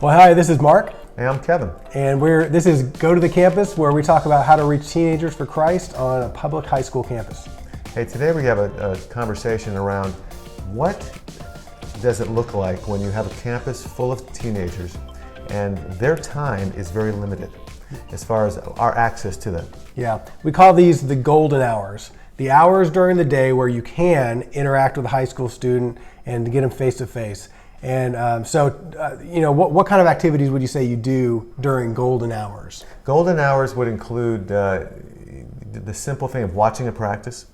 Well, hi, this is Mark. Hey, I'm Kevin. And this is Go to the Campus, where we talk about how to reach teenagers for Christ on a public high school campus. Hey, today we have a conversation around what does it look like when you have a campus full of teenagers and their time is very limited as far as our access to them. Yeah, we call these the golden hours. The hours during the day where you can interact with a high school student and get them face to face. And what kind of activities would you say you do during golden hours? Golden hours would include the simple thing of watching a practice.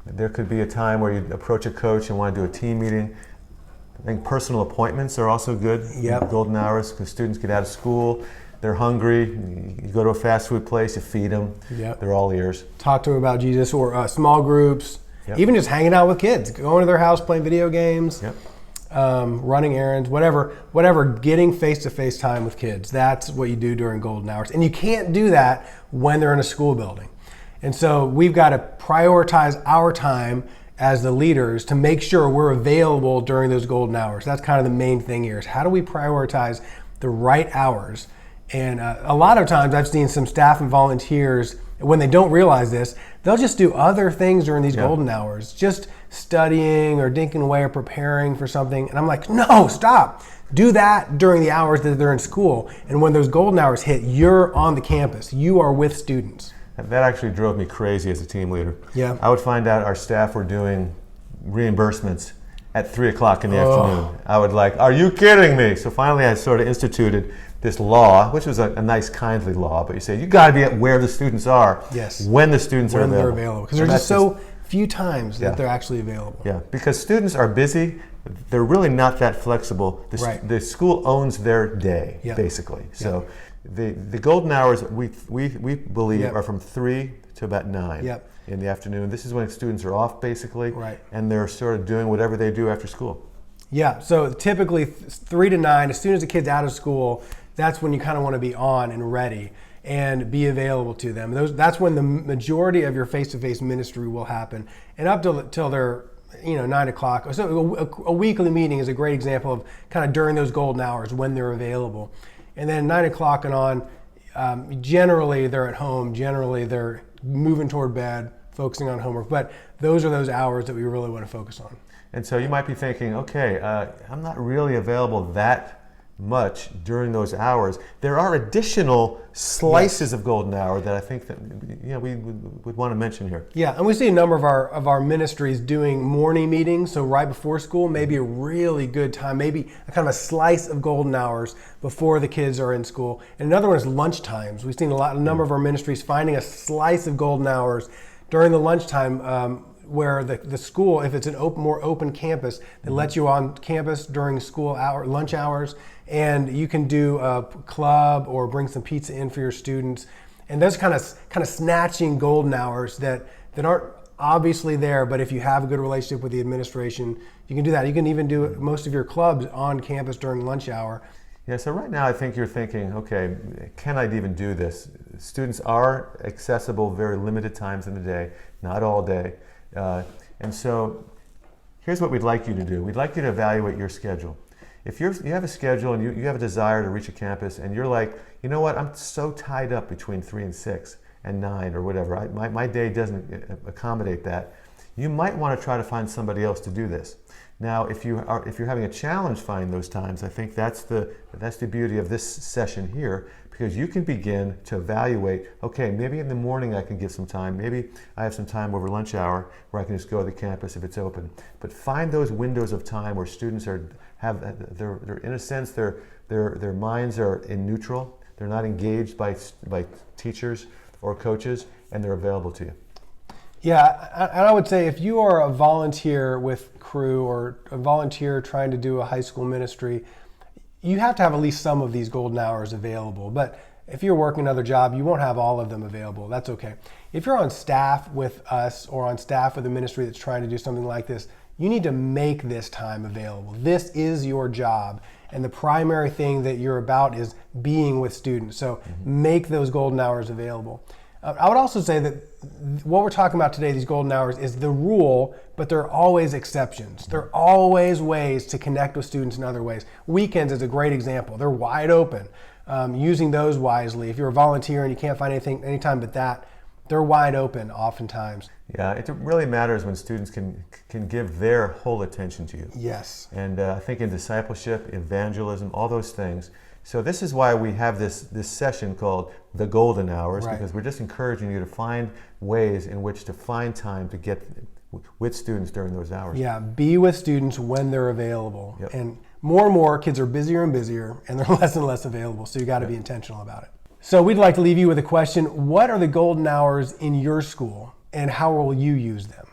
There could be a time where you approach a coach and want to do a team meeting. I think personal appointments are also good. Yep. Golden hours, because students get out of school, they're hungry, you go to a fast food place, you feed them, Yep. They're all ears. Talk to them about Jesus, or small groups, Yep. even just hanging out with kids, going to their house, playing video games. Yep. Running errands, whatever, getting face-to-face time with kids. That's what you do during golden hours. And you can't do that when they're in a school building. And so we've got to prioritize our time as the leaders to make sure we're available during those golden hours. That's kind of the main thing here, is how do we prioritize the right hours? And a lot of times I've seen some staff and volunteers, when they don't realize this, they'll just do other things during these golden hours, just studying or dinking away or preparing for something. And I'm like, no, stop. Do that during the hours that they're in school. And when those golden hours hit, you're on the campus. You are with students. That actually drove me crazy as a team leader. Yeah. I would find out our staff were doing reimbursements at 3 o'clock in the afternoon. I would are you kidding me? So finally I sort of instituted this law, which was a nice, kindly law, but you say, you got to be at where the students are when the students are available. When they're available. Because there's just so few times that they're actually available. Yeah, because students are busy. They're really not that flexible. The school owns their day, basically. So the golden hours, we believe, are from 3 to about 9 in the afternoon. This is when students are off, basically, and they're sort of doing whatever they do after school. Yeah, so typically 3 to 9, as soon as the kid's out of school, that's when you kind of want to be on and ready and be available to them. That's when the majority of your face-to-face ministry will happen. And up till they're 9 o'clock. So a weekly meeting is a great example of kind of during those golden hours when they're available. And then 9 o'clock and on, generally they're at home. Generally they're moving toward bed, focusing on homework. But those are those hours that we really want to focus on. And so you might be thinking, okay, I'm not really available that much during those hours. There are additional slices of golden hour that I think that we would want to mention here. Yeah, and we see a number of our ministries doing morning meetings, so right before school, maybe a really good time, maybe a kind of a slice of golden hours before the kids are in school. And another one is lunch times. We've seen a number of our ministries finding a slice of golden hours during the lunchtime, where the school, if it's an more open campus, that lets you on campus during lunch hours, and you can do a club or bring some pizza in for your students. And those kind of snatching golden hours that aren't obviously there, but if you have a good relationship with the administration, you can do that. You can even do most of your clubs on campus during lunch hour. Yeah, so right now I think you're thinking, okay, can I even do this? Students are accessible very limited times in the day, not all day. And so here's what we'd like you to do. We'd like you to evaluate your schedule. If you have a schedule and you have a desire to reach a campus and you're like, you know what, I'm so tied up between 3 and 6 and 9 or whatever, my day doesn't accommodate that, you might want to try to find somebody else to do this. Now, if you're having a challenge finding those times, I think that's the beauty of this session here, because you can begin to evaluate, okay, maybe in the morning I can give some time, maybe I have some time over lunch hour where I can just go to the campus if it's open. But find those windows of time where students they're in a sense, their minds are in neutral, they're not engaged by teachers or coaches, and they're available to you. Yeah, and I would say if you are a volunteer with Cru or a volunteer trying to do a high school ministry, you have to have at least some of these golden hours available. But if you're working another job, you won't have all of them available. That's okay. If you're on staff with us or on staff with a ministry that's trying to do something like this, you need to make this time available. This is your job. And the primary thing that you're about is being with students. So make those golden hours available. I would also say that what we're talking about today, these golden hours, is the rule, but there are always exceptions. There are always ways to connect with students in other ways. Weekends is a great example. They're wide open. Using those wisely. If you're a volunteer and you can't find anything anytime but that, they're wide open oftentimes. Yeah, it really matters when students can give their whole attention to you. Yes. And I think in discipleship, evangelism, all those things. So this is why we have this session called the Golden Hours, Right. because we're just encouraging you to find ways in which to find time to get with students during those hours. Yeah, be with students when they're available. Yep. And more kids are busier and busier, and they're less and less available, so you got to be intentional about it. So we'd like to leave you with a question. What are the golden hours in your school, and how will you use them?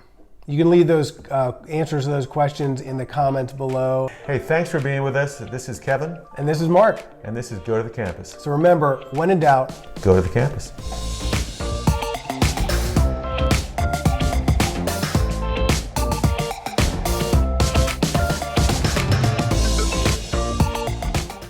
You can leave those answers to those questions in the comments below. Hey, thanks for being with us. This is Kevin, And this is Mark. and this is Go to the Campus. So remember, when in doubt, Go to the campus.